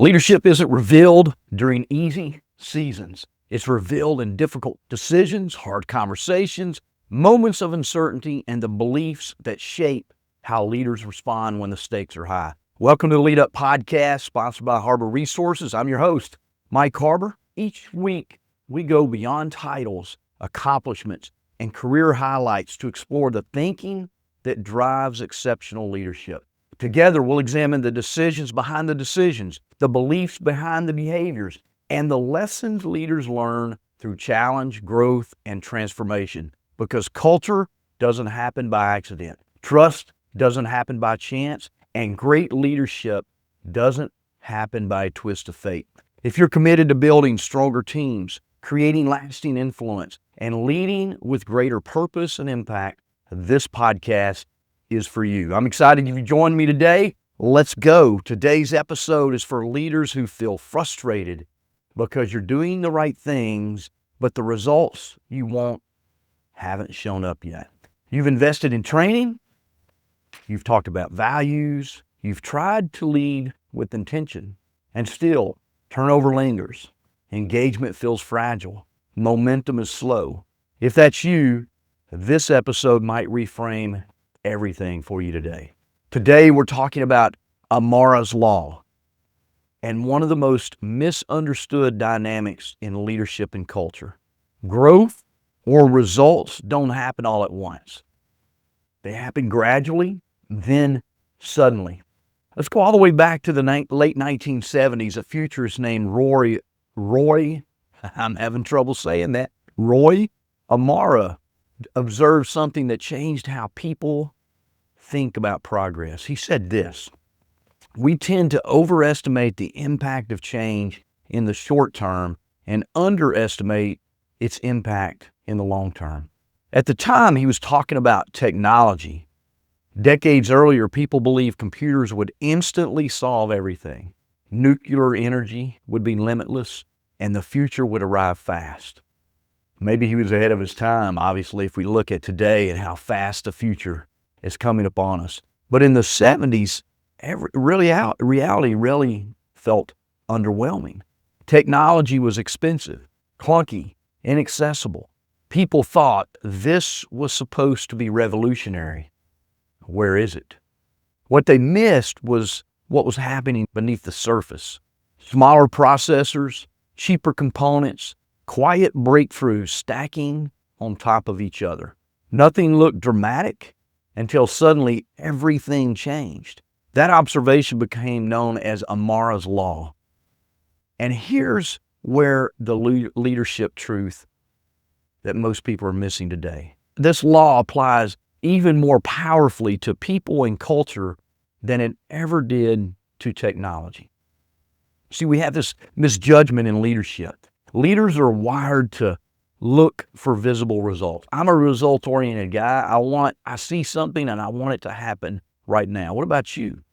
Leadership isn't revealed during easy seasons. It's revealed in difficult decisions, hard conversations, moments of uncertainty, and the beliefs that shape how leaders respond when the stakes are high. Welcome to the Lead Up Podcast, sponsored by Harbour Resources. I'm your host, Mike Harbour. Each week, we go beyond titles, accomplishments, and career highlights to explore the thinking that drives exceptional leadership. Together, we'll examine the decisions behind the decisions, the beliefs behind the behaviors, and the lessons leaders learn through challenge, growth, and transformation. Because culture doesn't happen by accident. Trust doesn't happen by chance, and great leadership doesn't happen by a twist of fate. If you're committed to building stronger teams, creating lasting influence, and leading with greater purpose and impact, this podcast is for you. I'm excited you joined me today. Let's go. Today's episode is for leaders who feel frustrated because you're doing the right things, but the results you want haven't shown up yet. You've invested in training. You've talked about values. You've tried to lead with intention, and still turnover lingers. Engagement feels fragile. Momentum is slow. If that's you, this episode might reframe everything for you today. Today, we're talking about Amara's Law and one of the most misunderstood dynamics in leadership and culture. Growth or results don't happen all at once. They happen gradually, then suddenly. Let's go all the way back to the late 1970s. A futurist named Roy, I'm having trouble saying that, Roy Amara observed something that changed how people think about progress. He said this: we tend to overestimate the impact of change in the short term and underestimate its impact in the long term. At the time, he was talking about technology. Decades earlier, people believed computers would instantly solve everything. Nuclear energy would be limitless, and the future would arrive fast. Maybe he was ahead of his time, obviously, if we look at today and how fast the future is coming upon us. But in the 70s, reality really felt underwhelming. Technology was expensive, clunky, inaccessible. People thought this was supposed to be revolutionary. Where is it? What they missed was what was happening beneath the surface. Smaller processors, cheaper components, quiet breakthroughs stacking on top of each other. Nothing looked dramatic until suddenly everything changed. That observation became known as Amara's Law. And here's where the leadership truth that most people are missing today. This law applies even more powerfully to people and culture than it ever did to technology. See, we have this misjudgment in leadership. Leaders are wired to look for visible results. I'm a result-oriented guy. I see something and I want it to happen right now. What about you?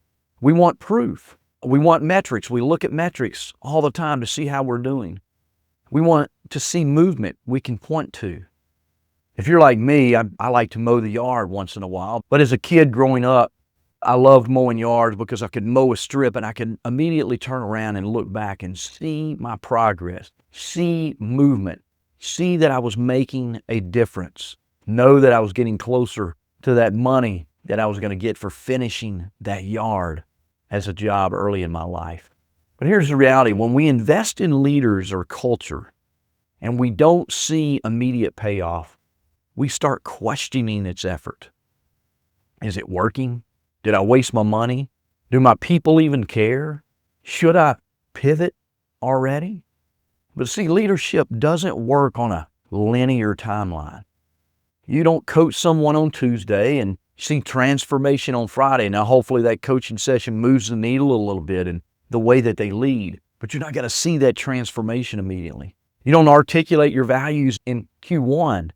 We want proof. We want metrics. We look at metrics all the time to see how we're doing. We want to see movement we can point to. If you're like me, I like to mow the yard once in a while. But as a kid growing up, I loved mowing yards because I could mow a strip and I could immediately turn around and look back and see my progress, see movement, see that I was making a difference, know that I was getting closer to that money that I was going to get for finishing that yard as a job early in my life. But here's the reality. When we invest in leaders or culture and we don't see immediate payoff, we start questioning its effort. Is it working? Did I waste my money? Do my people even care? Should I pivot already? But see, leadership doesn't work on a linear timeline. You don't coach someone on Tuesday and see transformation on Friday. Now, hopefully that coaching session moves the needle a little bit in the way that they lead, but you're not going to see that transformation immediately. You don't articulate your values in Q1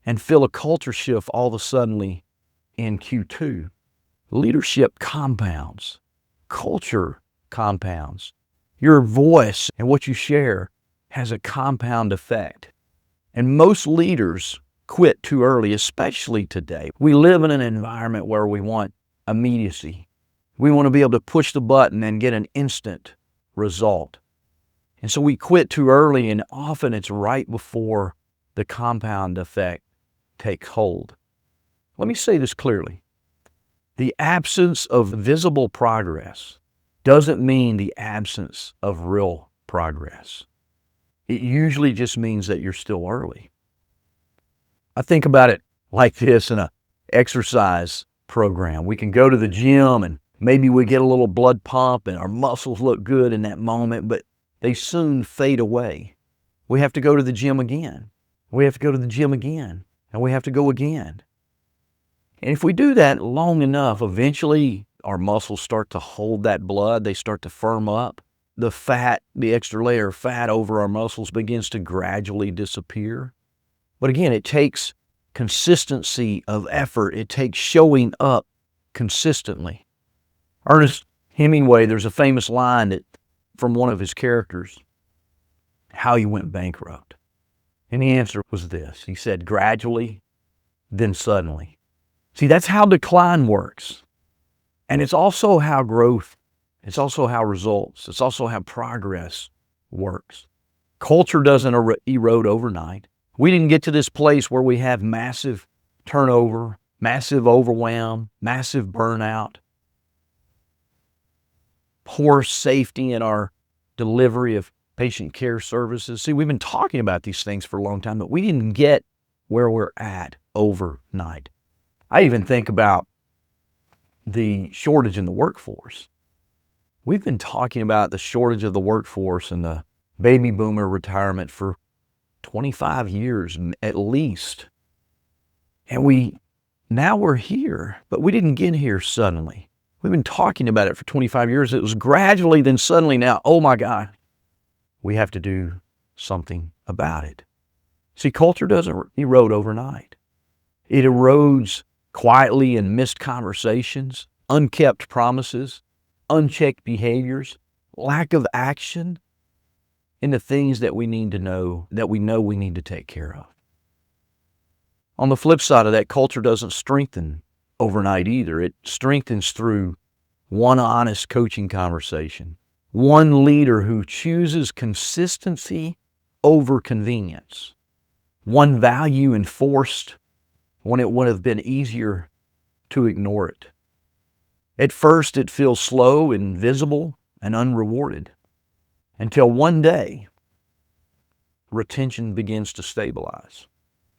and feel a culture shift all of a sudden in Q2. Leadership compounds. Culture compounds. Your voice and what you share has a compound effect. And most leaders quit too early, especially today. We live in an environment where we want immediacy. We want to be able to push the button and get an instant result. And so we quit too early, and often it's right before the compound effect takes hold. Let me say this clearly. The absence of visible progress doesn't mean the absence of real progress. It usually just means that you're still early. I think about it like this in an exercise program. We can go to the gym and maybe we get a little blood pump and our muscles look good in that moment, but they soon fade away. We have to go to the gym again. We have to go to the gym again, and we have to go again. And if we do that long enough, eventually our muscles start to hold that blood. They start to firm up. The fat, the extra layer of fat over our muscles begins to gradually disappear. But again, it takes consistency of effort. It takes showing up consistently. Ernest Hemingway, there's a famous line from one of his characters, how he went bankrupt. And the answer was this. He said, gradually, then suddenly. See, that's how decline works. And it's also how growth, it's also how results, it's also how progress works. Culture doesn't erode overnight. We didn't get to this place where we have massive turnover, massive overwhelm, massive burnout, poor safety in our delivery of patient care services. See, we've been talking about these things for a long time, but we didn't get where we're at overnight. I even think about the shortage in the workforce. We've been talking about the shortage of the workforce and the baby boomer retirement for 25 years at least. And now we're here, but we didn't get here suddenly. We've been talking about it for 25 years. It was gradually, then suddenly now, oh my God, we have to do something about it. See, culture doesn't erode overnight. It erodes quietly in missed conversations, unkept promises, unchecked behaviors, lack of action in the things that we need to know, that we know we need to take care of. On the flip side of that, culture doesn't strengthen overnight either. It strengthens through one honest coaching conversation, one leader who chooses consistency over convenience, one value enforced when it would have been easier to ignore it. At first, it feels slow, invisible, and unrewarded until one day, retention begins to stabilize.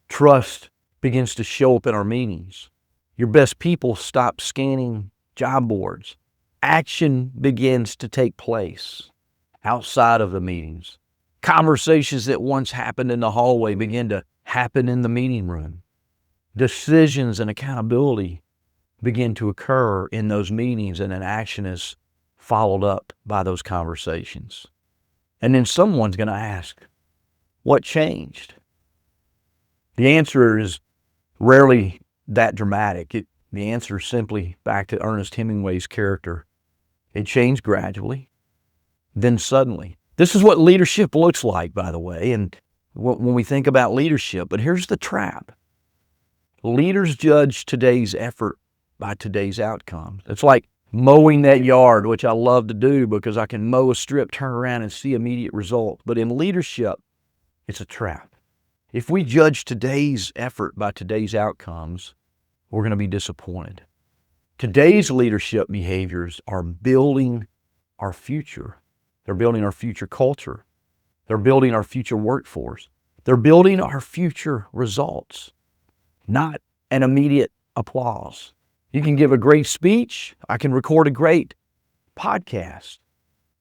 Trust begins to show up in our meetings. Your best people stop scanning job boards. Action begins to take place outside of the meetings. Conversations that once happened in the hallway begin to happen in the meeting room. Decisions and accountability begin to occur in those meetings, and an action is followed up by those conversations. And then someone's going to ask, what changed? The answer is rarely that dramatic. The answer is simply back to Ernest Hemingway's character. It changed gradually, then suddenly. This is what leadership looks like, by the way, and when we think about leadership. But here's the trap. Leaders judge today's effort by today's outcomes. It's like mowing that yard, which I love to do because I can mow a strip, turn around, and see immediate results. But in leadership, it's a trap. If we judge today's effort by today's outcomes, we're going to be disappointed. Today's leadership behaviors are building our future. They're building our future culture. They're building our future workforce. They're building our future results, not an immediate applause. You can give a great speech. I can record a great podcast.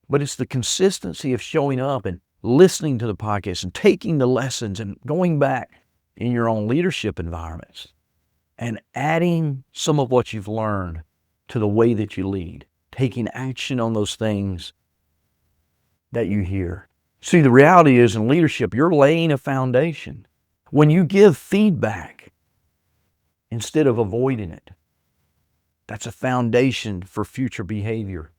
But it's the consistency of showing up and listening to the podcast and taking the lessons and going back in your own leadership environments and adding some of what you've learned to the way that you lead, taking action on those things that you hear. See, the reality is in leadership, you're laying a foundation. When you give feedback instead of avoiding it, that's a foundation for future behavior.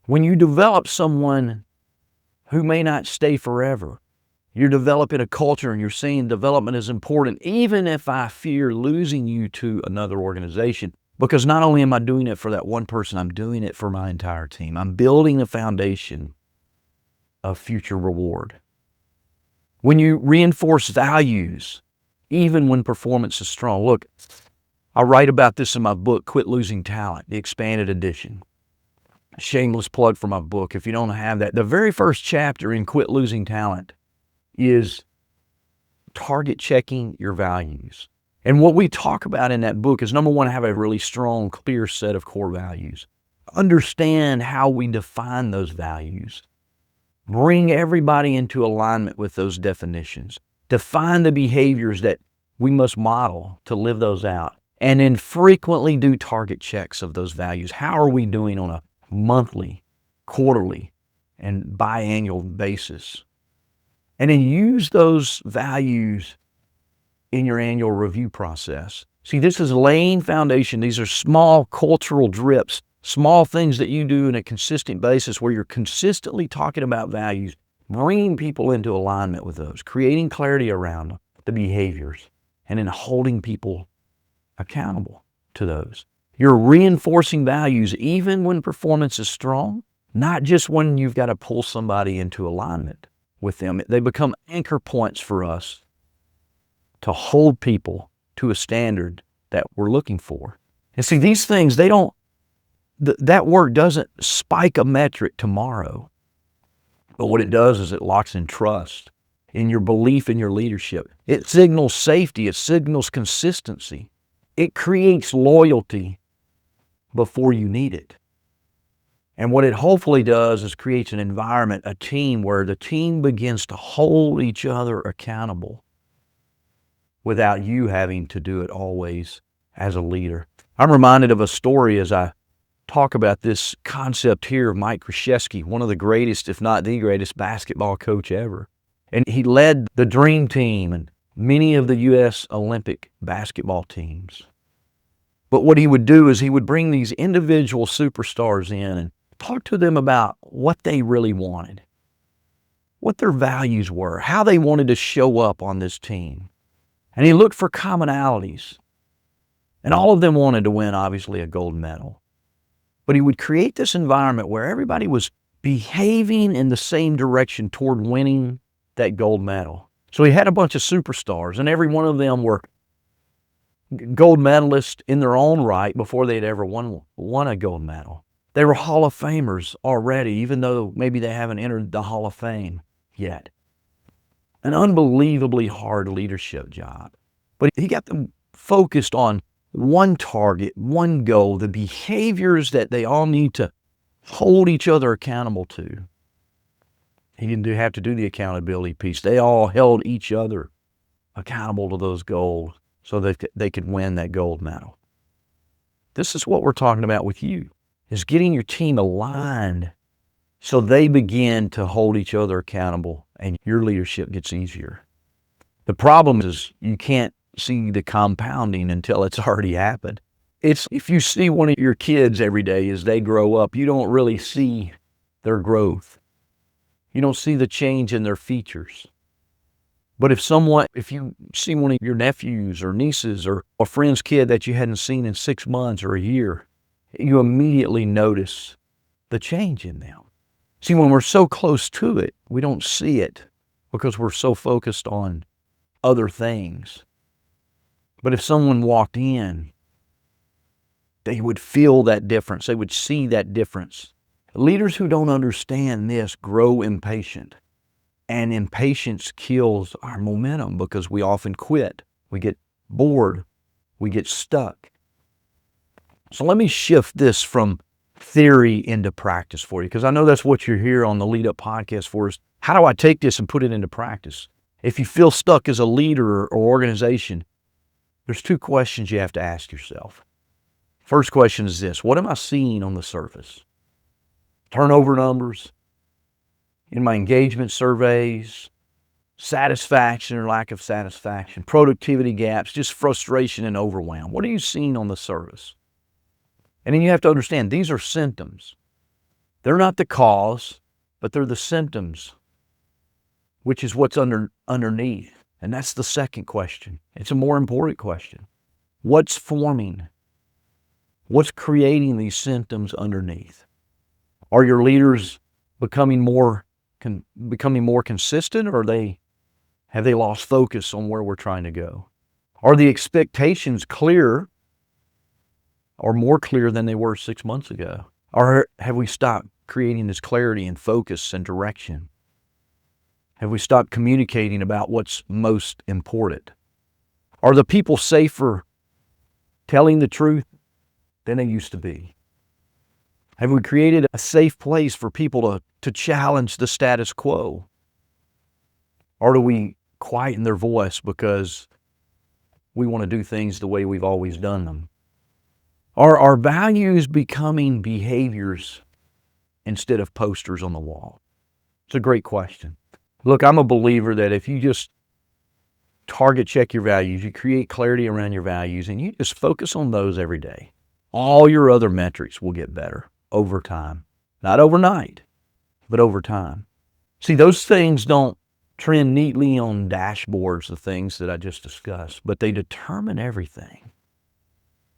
When you develop someone who may not stay forever, you're developing a culture and you're saying development is important, even if I fear losing you to another organization. Because not only am I doing it for that one person, I'm doing it for my entire team. I'm building a foundation of future reward. When you reinforce values, even when performance is strong. Look, I write about this in my book, Quit Losing Talent, the expanded edition. Shameless plug for my book. If you don't have that, the very first chapter in Quit Losing Talent is target checking your values. And what we talk about in that book is, number one, have a really strong, clear set of core values. Understand how we define those values. Bring everybody into alignment with those definitions. Define the behaviors that we must model to live those out. And then frequently do target checks of those values. How are we doing on a monthly, quarterly, and biannual basis? And then use those values in your annual review process. See, this is laying foundation. These are small cultural drips, small things that you do on a consistent basis where you're consistently talking about values, bringing people into alignment with those, creating clarity around the behaviors, and then holding people accountable to those. You're reinforcing values even when performance is strong, not just when you've got to pull somebody into alignment with them. They become anchor points for us to hold people to a standard that we're looking for. And see, these things, that work doesn't spike a metric tomorrow. But what it does is it locks in trust in your belief in your leadership. It signals safety. It signals consistency. It creates loyalty before you need it. And what it hopefully does is creates an environment, a team, where the team begins to hold each other accountable without you having to do it always as a leader. I'm reminded of a story as I talk about this concept here of Mike Krzyzewski, one of the greatest, if not the greatest, basketball coach ever. And he led the Dream Team and many of the U.S. Olympic basketball teams. But what he would do is he would bring these individual superstars in and talk to them about what they really wanted, what their values were, how they wanted to show up on this team. And he looked for commonalities. And all of them wanted to win, obviously, a gold medal. But he would create this environment where everybody was behaving in the same direction toward winning that gold medal. So he had a bunch of superstars, and every one of them were gold medalists in their own right before they'd ever won a gold medal. They were Hall of Famers already, even though maybe they haven't entered the Hall of Fame yet. An unbelievably hard leadership job. But he got them focused on one target, one goal, the behaviors that they all need to hold each other accountable to. He didn't have to do the accountability piece. They all held each other accountable to those goals so that they could win that gold medal. This is what we're talking about with you, is getting your team aligned so they begin to hold each other accountable and your leadership gets easier. The problem is you can't see the compounding until it's already happened. It's if you see one of your kids every day as they grow up, you don't really see their growth. You don't see the change in their features. But if you see one of your nephews or nieces or a friend's kid that you hadn't seen in 6 months or a year, you immediately notice the change in them. See, when we're so close to it, we don't see it because we're so focused on other things. But if someone walked in, they would feel that difference. They would see that difference. Leaders who don't understand this grow impatient. And impatience kills our momentum because we often quit. We get bored. We get stuck. So let me shift this from theory into practice for you, because I know that's what you're here on the Lead Up podcast for, is how do I take this and put it into practice? If you feel stuck as a leader or organization, there's 2 questions you have to ask yourself. First question is this: what am I seeing on the surface? Turnover numbers, in my engagement surveys, satisfaction or lack of satisfaction, productivity gaps, just frustration and overwhelm. What are you seeing on the surface? And then you have to understand, these are symptoms. They're not the cause, but they're the symptoms, which is what's underneath. And that's the second question. It's a more important question. What's forming? What's creating these symptoms underneath? Are your leaders becoming more becoming more consistent, or have they lost focus on where we're trying to go? Are the expectations clearer or more clear than they were 6 months ago? Or have we stopped creating this clarity and focus and direction? Have we stopped communicating about what's most important? Are the people safer telling the truth than they used to be? Have we created a safe place for people to challenge the status quo? Or do we quieten their voice because we want to do things the way we've always done them? Are our values becoming behaviors instead of posters on the wall? It's a great question. Look, I'm a believer that if you just target check your values, you create clarity around your values, and you just focus on those every day, all your other metrics will get better over time. Not overnight, but over time. See, those things don't trend neatly on dashboards, the things that I just discussed, but they determine everything.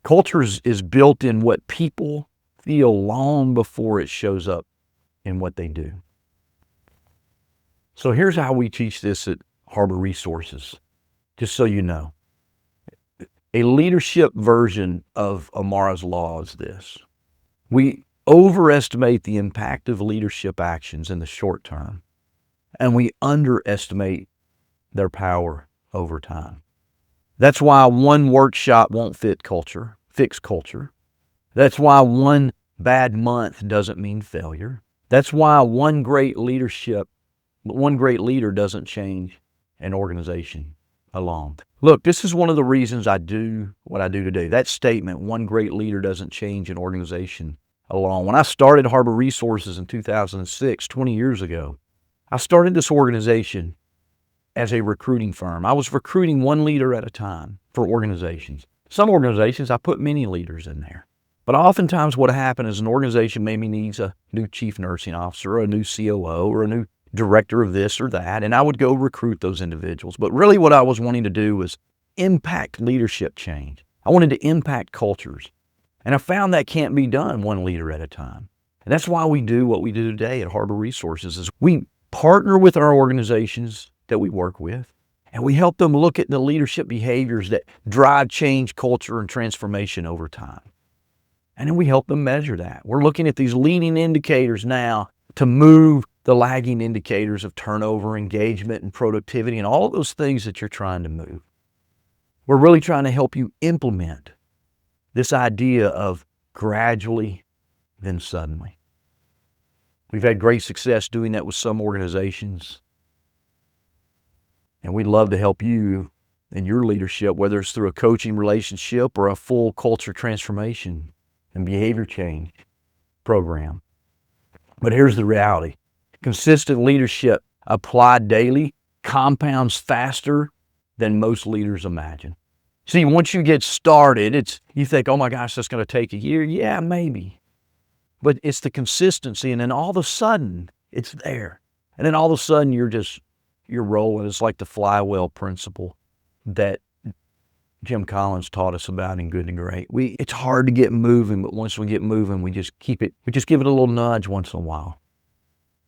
Culture is built in what people feel long before it shows up in what they do. So here's how we teach this at Harbour Resources, just so you know. A leadership version of Amara's law is this. We overestimate the impact of leadership actions in the short term, and we underestimate their power over time. That's why one workshop won't fix culture. That's why one bad month doesn't mean failure. That's why one great leader doesn't change an organization alone. Look, this is one of the reasons I do what I do today. That statement, one great leader doesn't change an organization alone. When I started Harbour Resources in 2006, 20 years ago, I started this organization as a recruiting firm. I was recruiting one leader at a time for organizations. Some organizations, I put many leaders in there. But oftentimes what happened is an organization maybe needs a new chief nursing officer, or a new COO, or a new director of this or that, and I would go recruit those individuals. But really what I was wanting to do was impact leadership change. I wanted to impact cultures. And I found that can't be done one leader at a time. And that's why we do what we do today at Harbour Resources, is we partner with our organizations that we work with, and we help them look at the leadership behaviors that drive change, culture, and transformation over time. And then we help them measure that. We're looking at these leading indicators now to move the lagging indicators of turnover, engagement, and productivity, and all of those things that you're trying to move. We're really trying to help you implement this idea of gradually, then suddenly. We've had great success doing that with some organizations. And we'd love to help you in your leadership, whether it's through a coaching relationship or a full culture transformation and behavior change program. But here's the reality. Consistent leadership applied daily compounds faster than most leaders imagine. See, once you get started, you think, oh my gosh, that's going to take a year. Yeah, maybe. But it's the consistency, and then all of a sudden, it's there. And then all of a sudden, you're rolling. It's like the flywheel principle that Jim Collins taught us about in Good and Great. It's hard to get moving, but once we get moving, we just give it a little nudge once in a while.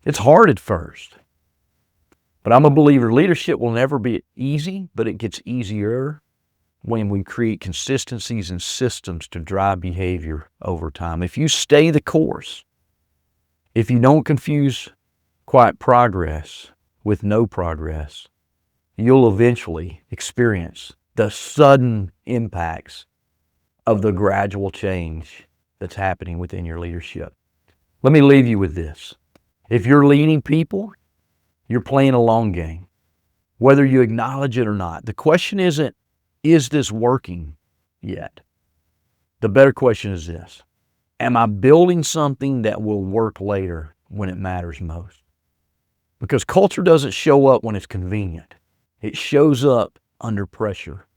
It's hard at first. But I'm a believer, leadership will never be easy, but it gets easier when we create consistencies and systems to drive behavior over time. If you stay the course, if you don't confuse quiet progress with no progress, you'll eventually experience the sudden impacts of the gradual change that's happening within your leadership. Let me leave you with this. If you're leading people, you're playing a long game, whether you acknowledge it or not. The question isn't, is this working yet? The better question is this: am I building something that will work later when it matters most? Because culture doesn't show up when it's convenient. It shows up under pressure.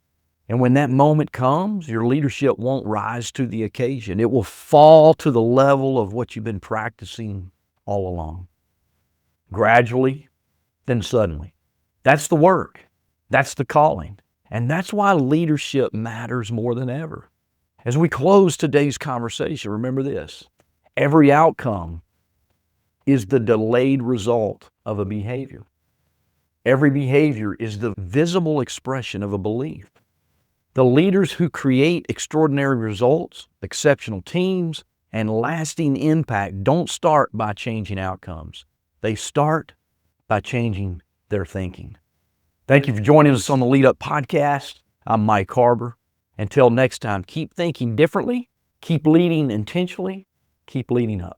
And when that moment comes, your leadership won't rise to the occasion. It will fall to the level of what you've been practicing all along. Gradually, then suddenly. That's the work. That's the calling. And that's why leadership matters more than ever. As we close today's conversation, remember this: every outcome is the delayed result of a behavior. Every behavior is the visible expression of a belief. The leaders who create extraordinary results, exceptional teams, and lasting impact don't start by changing outcomes. They start by changing their thinking. Thank you for joining us on the Lead Up Podcast. I'm Mike Harbour. Until next time, keep thinking differently, keep leading intentionally, keep leading up.